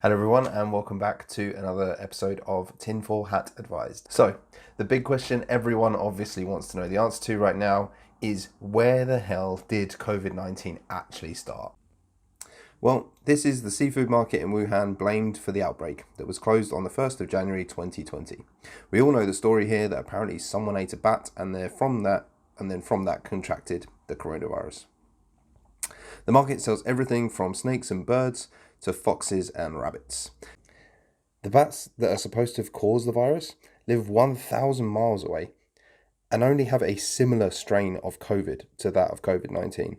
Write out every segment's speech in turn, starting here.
Hello everyone and welcome back to another episode of Tinfoil Hat Advised. So, the big question everyone obviously wants to know the answer to right now is where the hell did COVID-19 actually start? Well, this is the seafood market in Wuhan blamed for the outbreak that was closed on the 1st of January 2020. We all know the story here that apparently someone ate a bat and then from that contracted the coronavirus. The market sells everything from snakes and birds to foxes and rabbits. The bats that are supposed to have caused the virus live 1,000 miles away and only have a similar strain of COVID to that of COVID-19.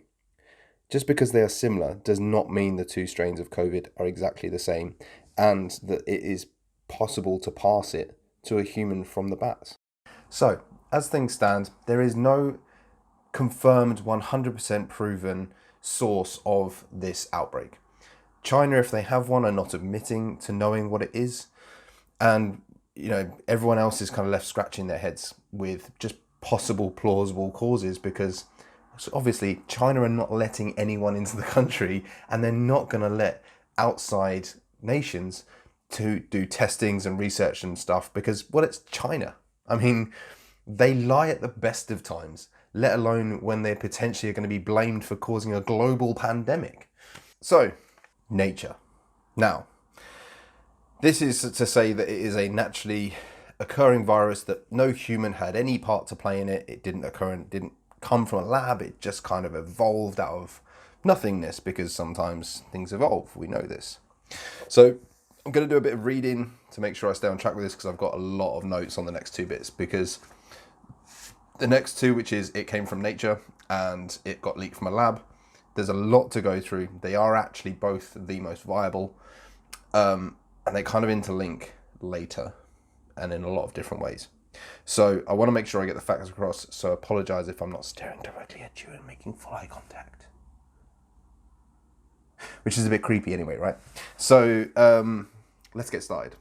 Just because they are similar does not mean the two strains of COVID are exactly the same and that it is possible to pass it to a human from the bats. So, as things stand, there is no confirmed 100% proven source of this outbreak. China, if they have one, are not admitting to knowing what it is. And, everyone else is kind of left scratching their heads with just possible plausible causes because obviously China are not letting anyone into the country and they're not going to let outside nations to do testings and research and stuff because, well, it's China. I mean, they lie at the best of times, let alone when they're potentially going to be blamed for causing a global pandemic. So, nature. Now, this is to say that it is a naturally occurring virus that no human had any part to play in it. It didn't occur and didn't come from a lab. It just kind of evolved out of nothingness because sometimes things evolve. We know this. So I'm going to do a bit of reading to make sure I stay on track with this because I've got a lot of notes on the next two bits because the next two, which is it came from nature and it got leaked from a lab, there's a lot to go through. They are actually both the most viable, and they kind of interlink later and in a lot of different ways. So I want to make sure I get the facts across, so I apologize if I'm not staring directly at you and making full eye contact. Which is a bit creepy anyway, right? So let's get started.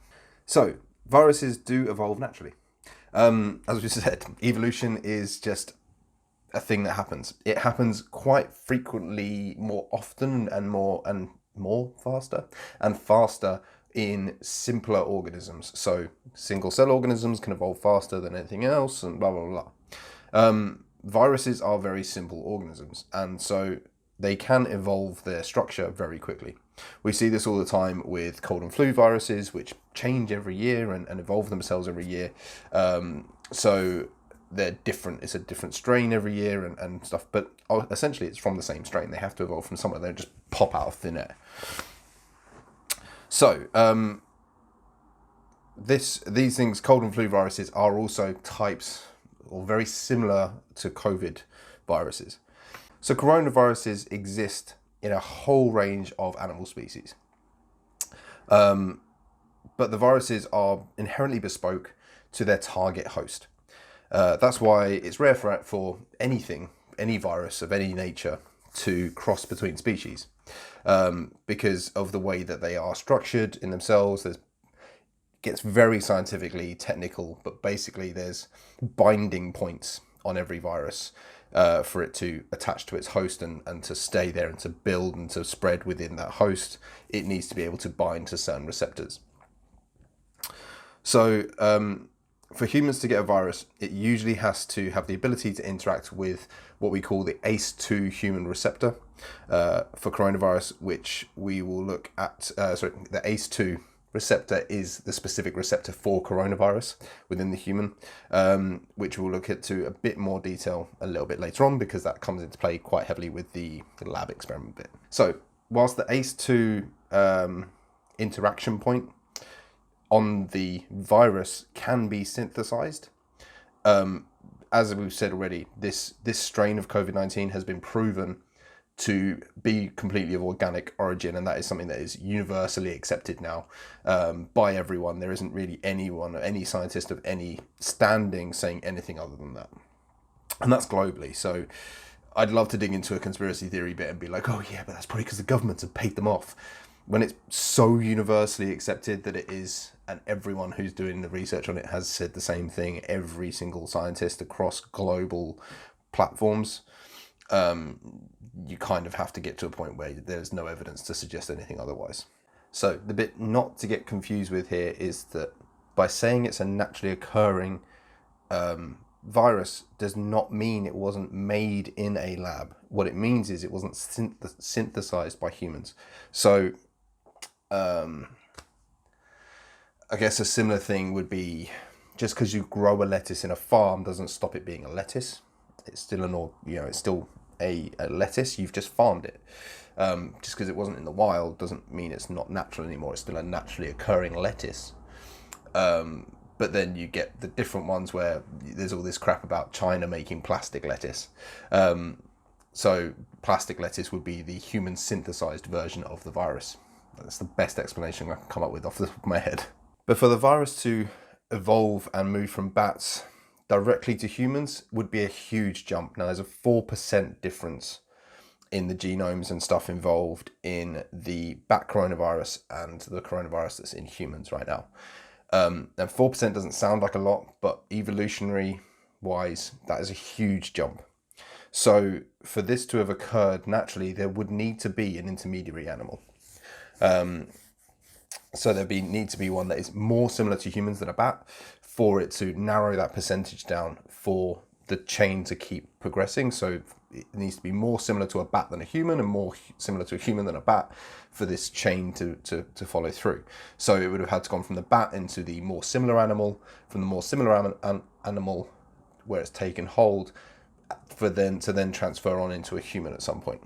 So viruses do evolve naturally. As we said, evolution is just a thing that happens. It happens quite frequently, more often and more faster in simpler organisms. So single cell organisms can evolve faster than anything else and blah, blah, blah. Viruses are very simple organisms and so they can evolve their structure very quickly. We see this all the time with cold and flu viruses, which change every year and evolve themselves every year. So they're different. It's a different strain every year and stuff, but essentially it's from the same strain. They have to evolve from somewhere. They don't just pop out of thin air. So these things, cold and flu viruses, are also types or very similar to COVID viruses. So coronaviruses exist in a whole range of animal species. But the viruses are inherently bespoke to their target host. That's why it's rare for any virus of any nature to cross between species because of the way that they are structured in themselves. It gets very scientifically technical, but basically there's binding points on every virus for it to attach to its host and to stay there and to build and to spread within that host. It needs to be able to bind to certain receptors. So for humans to get a virus, it usually has to have the ability to interact with what we call the ACE2 human receptor for coronavirus, which we will look at. The ACE2 receptor is the specific receptor for coronavirus within the human, which we'll look into a bit more detail a little bit later on because that comes into play quite heavily with the lab experiment bit. So whilst the ACE2 interaction point on the virus can be synthesized. As we've said already, this strain of COVID-19 has been proven to be completely of organic origin, and that is something that is universally accepted now by everyone. There isn't really anyone, any scientist of any standing saying anything other than that. And that's globally. So I'd love to dig into a conspiracy theory bit and be like, oh yeah, but that's probably because the governments have paid them off. When it's so universally accepted that it is, and everyone who's doing the research on it has said the same thing, every single scientist across global platforms, you kind of have to get to a point where there's no evidence to suggest anything otherwise. So the bit not to get confused with here is that by saying it's a naturally occurring virus does not mean it wasn't made in a lab. What it means is it wasn't synthesized by humans. So I guess a similar thing would be, just because you grow a lettuce in a farm doesn't stop it being a lettuce. It's still it's still a lettuce. You've just farmed it. Just because it wasn't in the wild doesn't mean it's not natural anymore. It's still a naturally occurring lettuce. But then you get the different ones where there's all this crap about China making plastic lettuce. So plastic lettuce would be the human synthesized version of the virus. That's the best explanation I can come up with off the top of my head. But for the virus to evolve and move from bats directly to humans would be a huge jump. Now there's a 4% difference in the genomes and stuff involved in the bat coronavirus and the coronavirus that's in humans right now. And 4% doesn't sound like a lot, but evolutionary wise, that is a huge jump. So for this to have occurred naturally, there would need to be an intermediary animal. So there'd need to be one that is more similar to humans than a bat for it to narrow that percentage down for the chain to keep progressing. So it needs to be more similar to a bat than a human and more similar to a human than a bat for this chain to follow through. So it would have had to gone from the bat into the more similar animal, from the more similar animal where it's taken hold, for then to then transfer on into a human at some point.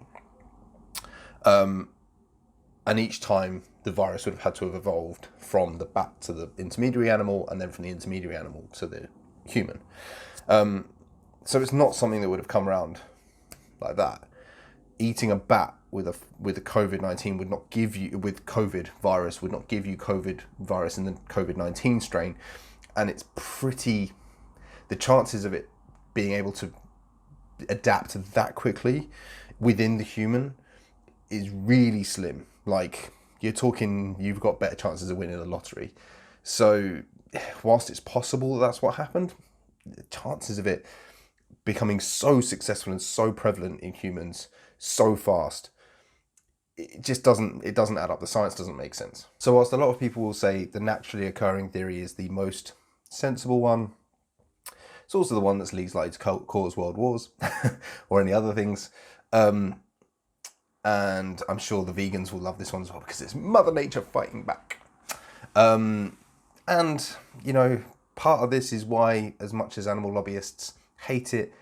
And each time the virus would have had to have evolved from the bat to the intermediary animal, and then from the intermediary animal to the human. So it's not something that would have come around like that. Eating a bat with a COVID-19 would not give you, with COVID virus, would not give you COVID virus in the COVID-19 strain. And it's the chances of it being able to adapt that quickly within the human is really slim. Like, you're talking, you've got better chances of winning the lottery. So whilst it's possible that's what happened, the chances of it becoming so successful and so prevalent in humans so fast, it just doesn't add up. The science doesn't make sense. So whilst a lot of people will say the naturally occurring theory is the most sensible one, it's also the one that's least likely to cause world wars or any other things. And I'm sure the vegans will love this one as well, because it's Mother Nature fighting back. And, part of this is why, as much as animal lobbyists hate it,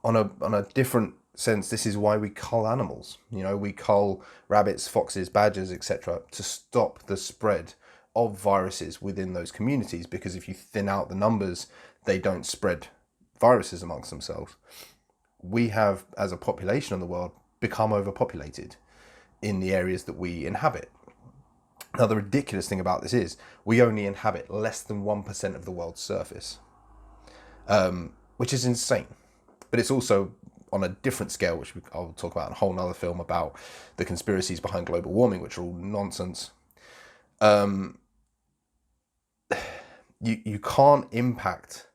on a different sense, this is why we cull animals. We cull rabbits, foxes, badgers, etc. to stop the spread of viruses within those communities, because if you thin out the numbers, they don't spread viruses amongst themselves. We have, as a population in the world, become overpopulated in the areas that we inhabit. Now, the ridiculous thing about this is we only inhabit less than 1% of the world's surface, which is insane. But it's also on a different scale, which I'll talk about in a whole nother film about the conspiracies behind global warming, which are all nonsense. You can't impact.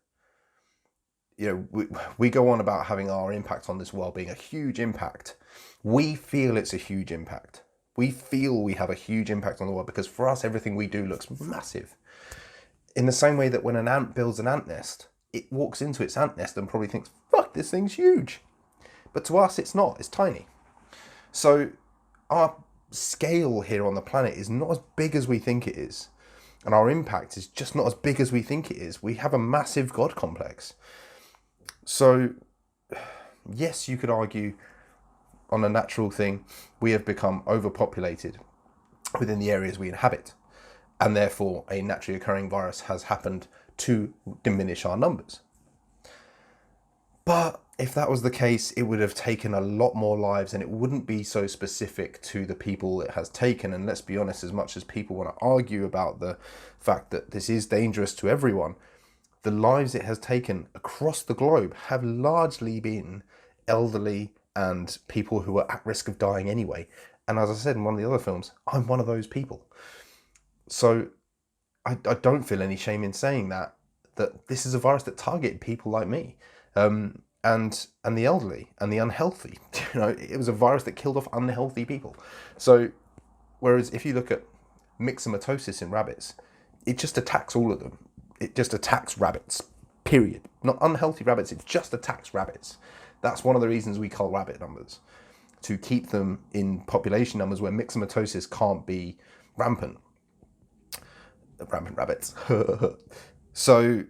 We go on about having our impact on this world being a huge impact. We feel it's a huge impact. We feel we have a huge impact on the world because for us, everything we do looks massive. In the same way that when an ant builds an ant nest, it walks into its ant nest and probably thinks, fuck, this thing's huge. But to us, it's not. It's tiny. So our scale here on the planet is not as big as we think it is. And our impact is just not as big as we think it is. We have a massive God complex. So, yes, you could argue on a natural thing, we have become overpopulated within the areas we inhabit. And therefore, a naturally occurring virus has happened to diminish our numbers. But if that was the case, it would have taken a lot more lives, and it wouldn't be so specific to the people it has taken. And let's be honest, as much as people want to argue about the fact that this is dangerous to everyone, the lives it has taken across the globe have largely been elderly and people who are at risk of dying anyway. And as I said in one of the other films, I'm one of those people. So I don't feel any shame in saying that this is a virus that targeted people like me, and the elderly and the unhealthy. It was a virus that killed off unhealthy people. So Whereas if you look at myxomatosis in rabbits, it just attacks all of them. It just attacks rabbits, period. Not unhealthy rabbits, it just attacks rabbits. That's one of the reasons we cull rabbit numbers, to keep them in population numbers where myxomatosis can't be rampant. Rampant rabbits. So,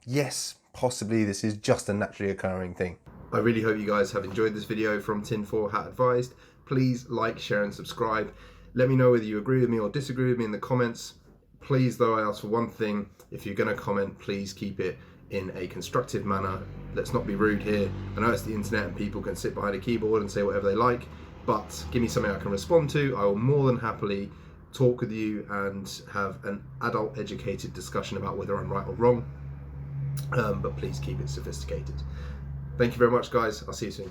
yes, possibly this is just a naturally occurring thing. I really hope you guys have enjoyed this video from Tinfoil Hat Advised. Please like, share and subscribe. Let me know whether you agree with me or disagree with me in the comments. Please, though, I ask for one thing. If you're going to comment, please keep it in a constructive manner. Let's not be rude here. I know it's the internet and people can sit behind a keyboard and say whatever they like, but give me something I can respond to. I will more than happily talk with you and have an adult educated discussion about whether I'm right or wrong. But please keep it sophisticated. Thank you very much, guys. I'll see you soon.